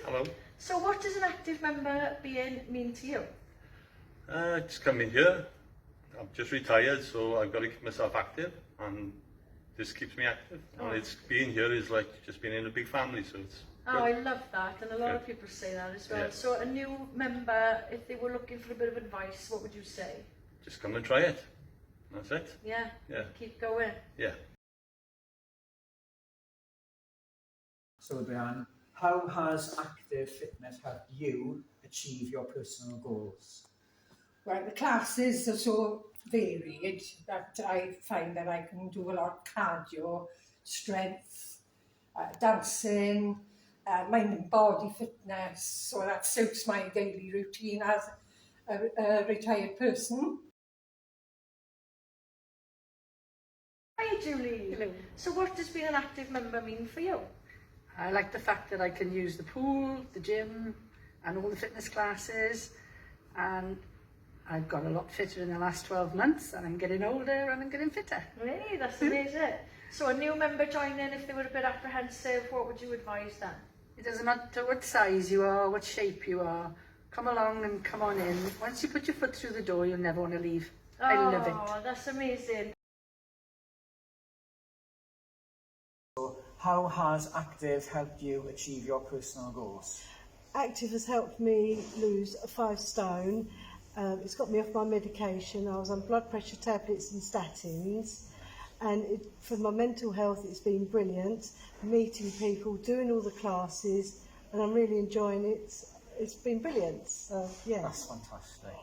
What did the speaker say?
Hello. So what does an active member being mean to you? Just coming here. I'm just retired, so I've got to keep myself active, and this keeps me active. Oh. And it's being here is like just being in a big family, so it's Oh, good. I love that, and a lot of people say that as well. Yeah. So a new member, if they were looking for a bit of advice, what would you say? Just come and try it. That's it. Yeah? Yeah. Keep going. Yeah. So Diane, how has active fitness helped you achieve your personal goals? Well, the classes are so varied that I find that I can do a lot of cardio, strength, dancing, mind and body fitness, so that suits my daily routine as a retired person. Hi Julie. Hello. So what does being an active member mean for you? I like the fact that I can use the pool, the gym, and all the fitness classes, and I've got a lot fitter in the last 12 months, and I'm getting older and I'm getting fitter. Hey, that's amazing. So a new member joining, if they were a bit apprehensive, what would you advise them? It doesn't matter what size you are, what shape you are, come along and come on in. Once you put your foot through the door, you'll never want to leave. I love it. Oh, that's amazing. How has active helped you achieve your personal goals? Active has helped me lose 5 stone. It's got me off my medication. I was on blood pressure tablets and statins. And for my mental health, it's been brilliant. Meeting people, doing all the classes, and I'm really enjoying it. It's been brilliant. So, yeah. That's fantastic.